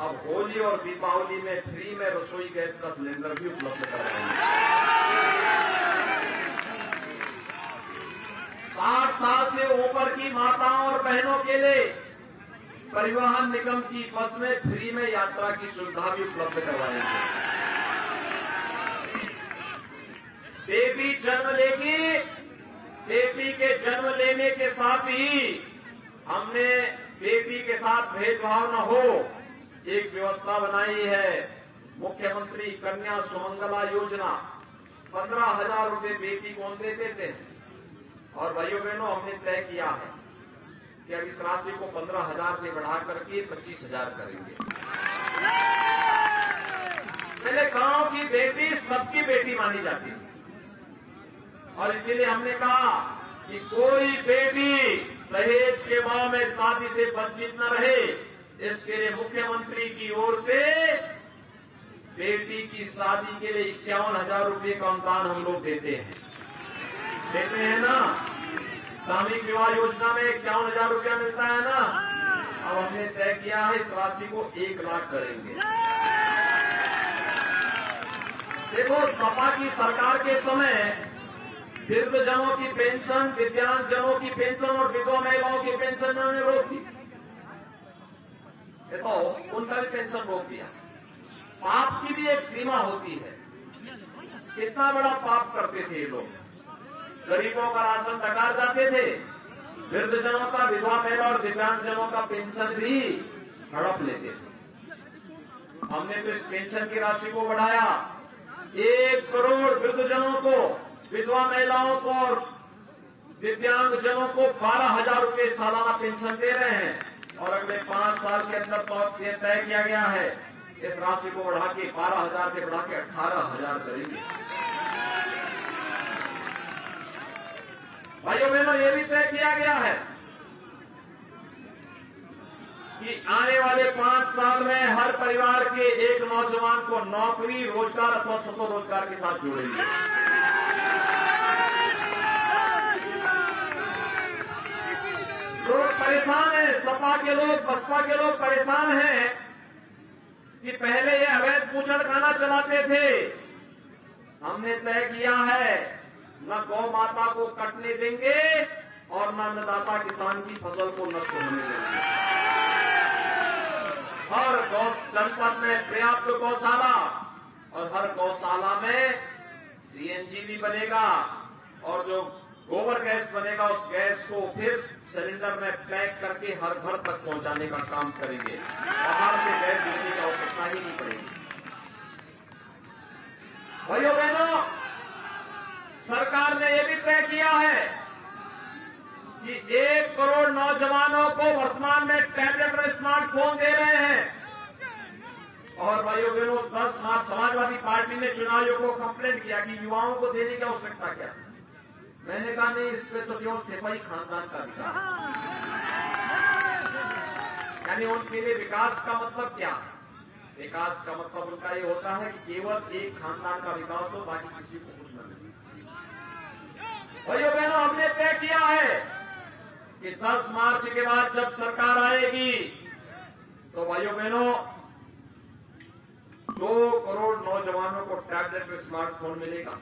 अब होली और दीपावली में फ्री में रसोई गैस का सिलेंडर भी उपलब्ध करवाएंगे। 60 साल से ऊपर की माताओं और बहनों के लिए परिवहन निगम की बस में फ्री में यात्रा की सुविधा भी उपलब्ध करवाएंगे। बेटी जन्म लेगी, बेटी के जन्म लेने के साथ ही हमने बेटी के साथ भेदभाव न हो एक व्यवस्था बनाई है। मुख्यमंत्री कन्या सुमंगला योजना 15,000 रुपए बेटी को देते थे और भाइयों बहनों हमने तय किया है कि अब इस राशि को 15,000 से बढ़ा करके 25,000 करेंगे। पहले गांव की बेटी सबकी बेटी मानी जाती थी और इसीलिए हमने कहा कि कोई बेटी दहेज के भाव में शादी से वंचित न रहे, इसके लिए मुख्यमंत्री की ओर से बेटी की शादी के लिए 51,000 रुपये का अनुदान हम लोग देते हैं ना। सामूहिक विवाह योजना में 51,000 रुपया मिलता है ना। अब हमने तय किया है इस राशि को 1 लाख करेंगे। देखो, सपा की सरकार के समय वृद्धजनों की पेंशन, दिव्यांगजनों की पेंशन और विधवा महिलाओं की पेंशन उन्होंने रोक दी। देखो, उनका भी पेंशन रोक दिया। पाप की भी एक सीमा होती है। कितना बड़ा पाप करते थे ये लोग। गरीबों का राशन डकार जाते थे, वृद्धजनों का, विधवा महिला और दिव्यांगजनों का पेंशन भी हड़प लेते थे। हमने तो इस पेंशन की राशि को बढ़ाया। 1 करोड़ वृद्धजनों को, विधवा महिलाओं को और दिव्यांगजनों को 12,000 रुपये सालाना पेंशन दे रहे हैं और अगले 5 साल के अंदर तो ये तय किया गया है इस राशि को बढ़ा के 12,000 से बढ़ा के 18,000 करेंगे। भाइयों बहनों, ये भी तय किया गया है कि आने वाले 5 साल में हर परिवार के एक नौजवान को नौकरी, रोजगार अथवा स्वतः रोजगार के साथ जोड़ेंगे। लोग परेशान हैं, सपा के लोग, बसपा के लोग परेशान हैं कि पहले ये अवैध बूचड़खाना चलाते थे। हमने तय किया है न गौ माता को कटने देंगे और न अन्नदाता किसान की फसल को नष्ट होने देंगे। हर जनपद में पर्याप्त गौशाला और हर गौशाला में सीएनजी भी बनेगा और जो गोबर गैस बनेगा उस गैस को फिर सिलेंडर में पैक करके हर घर तक पहुंचाने का काम करेंगे। बाहर से गैस लेने की आवश्यकता ही नहीं पड़ेगी। भाइयों बहनों, सरकार ने यह भी तय किया है कि 1 करोड़ नौजवानों को वर्तमान में टैबलेट और स्मार्टफोन दे रहे हैं। और भाइयों बहनों, 10 मार्च समाजवादी पार्टी ने चुनाव आयोग को कंप्लेंट किया कि युवाओं को देने की आवश्यकता क्या। मैंने कहा नहीं, इस पे तो केवल सिपाही खानदान का विकास, यानी उनके लिए विकास का मतलब क्या। विकास का मतलब उनका ये होता है कि केवल एक खानदान का विकास हो, बाकी किसी को कुछ न मिले। भाइयों बहनों, हमने तय किया है कि 10 मार्च के बाद जब सरकार आएगी तो भाइयों बहनों 2 करोड़ नौजवानों को टैबलेट और स्मार्टफोन मिलेगा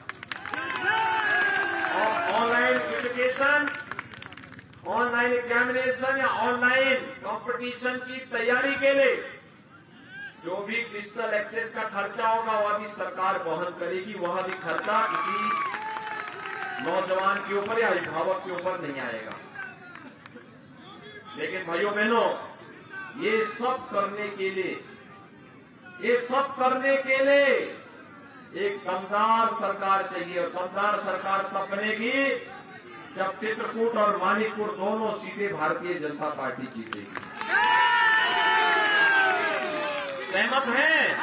और ऑनलाइन एजुकेशन, ऑनलाइन एग्जामिनेशन या ऑनलाइन कंपटीशन की तैयारी के लिए जो भी डिजिटल एक्सेस का खर्चा होगा वह भी सरकार वहन करेगी। वह भी खर्चा किसी नौजवान के ऊपर या अभिभावक के ऊपर नहीं आएगा। लेकिन भाइयों बहनों, ये सब करने के लिए एक दमदार सरकार चाहिए और दमदार सरकार तब बनेगी जब चित्रकूट और मानिकपुर दोनों सीटें भारतीय जनता पार्टी जीतेगी। सहमत हैं?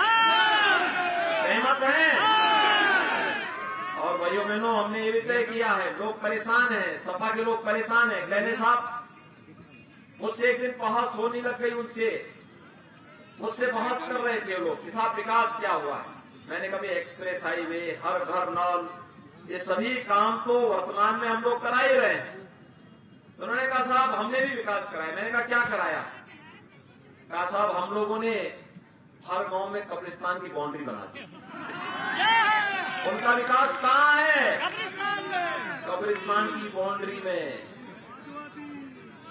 सहमत हैं? और भाइयों बहनों, हमने ये भी तय किया है, लोग परेशान हैं, सपा के लोग परेशान हैं। गहने साहब मुझसे एक दिन बहस होने लग गई, मुझसे बहस कर रहे थे लोग कि साहब विकास क्या हुआ है। मैंने कभी एक्सप्रेस हाईवे, हर घर नल, ये सभी काम तो वर्तमान में हम लोग करा ही रहे हैं। तो उन्होंने कहा साहब हमने भी विकास कराया। मैंने कहा क्या कराया? कहा साहब हम लोगों ने हर गांव में कब्रिस्तान की बाउंड्री बना दी। उनका विकास कहाँ है? कब्रिस्तान की बाउंड्री में।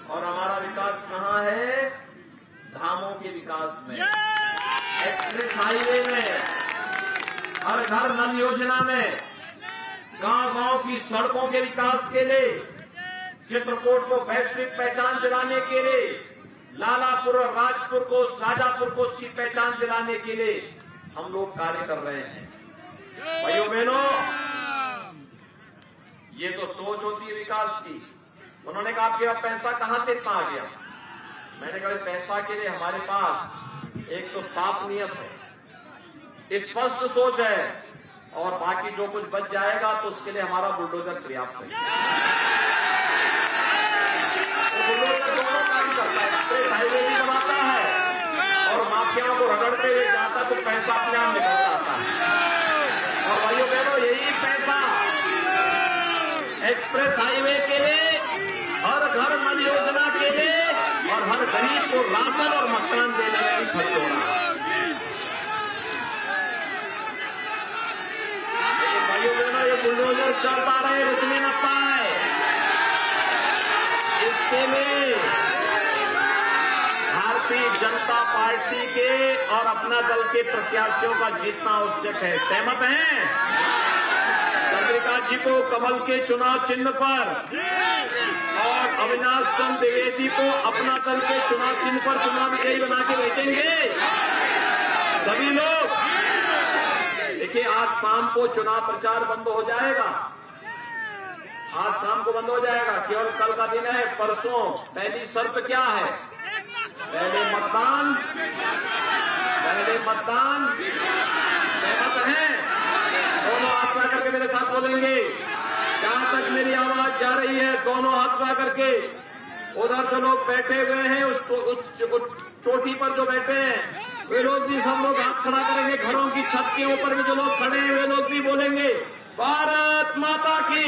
और हमारा विकास कहाँ है? धामों के विकास में, एक्सप्रेस हाईवे में, हर घर नल योजना में, गांव-गांव की सड़कों के विकास के लिए, चित्रकूट को वैश्विक पहचान दिलाने के लिए, लालापुर और राजपुर को, राजापुर को उसकी पहचान दिलाने के लिए हम लोग कार्य कर रहे हैं। भाइयों बहनों, ये तो सोच होती है विकास की। उन्होंने कहा आपके पास पैसा कहां से इतना आ गया? मैंने कहा पैसा के लिए हमारे पास एक तो साफ नियत है, स्पष्ट सोच है, और बाकी जो कुछ बच जाएगा तो उसके लिए हमारा बुलडोजर पर्याप्त है। तो बुलडोजर दोनों काम करता है, एक्सप्रेस हाईवे भी बनाता है और माफियाओं को रगड़ते हुए जाता तो पैसा अपने आप निकलता आता है। और भाइयों बहनों, यही पैसा एक्सप्रेस हाईवे के लिए, हर घर नल योजना के लिए और हर गरीब को राशन और मकान देने में भी खर्च हो रहा है। लेकिन भाइयों बहनों, ये बुलडोजर चलता रहे, रुकने न पाए, इसके लिए भारतीय जनता पार्टी के और अपना दल के प्रत्याशियों का जीतना आवश्यक है। सहमत हैं? चंद्रिका जी को कमल के चुनाव चिन्ह पर और अविनाश चंद्र द्विवेदी को अपना दल के चुनाव चिन्ह पर चुनाव विजयी बना के भेजेंगे सभी लोग। देखिए, आज शाम को चुनाव प्रचार बंद हो जाएगा, आज शाम को बंद हो जाएगा, केवल कल का दिन है। परसों पहली शर्त क्या है? पहले मतदान, पहले मतदान। सहमत हैं? दोनों हाथ उठा करके मेरे साथ बोलेंगे। जहां तक मेरी आवाज जा रही है, दोनों हाथ उठा करके। उधर जो लोग बैठे हुए हैं, उस चोटी पर जो बैठे हैं, वे लोग भी, सब लोग हाथ खड़ा करेंगे। घरों की छत के ऊपर भी जो लोग खड़े हैं, वे लोग भी बोलेंगे भारत माता की।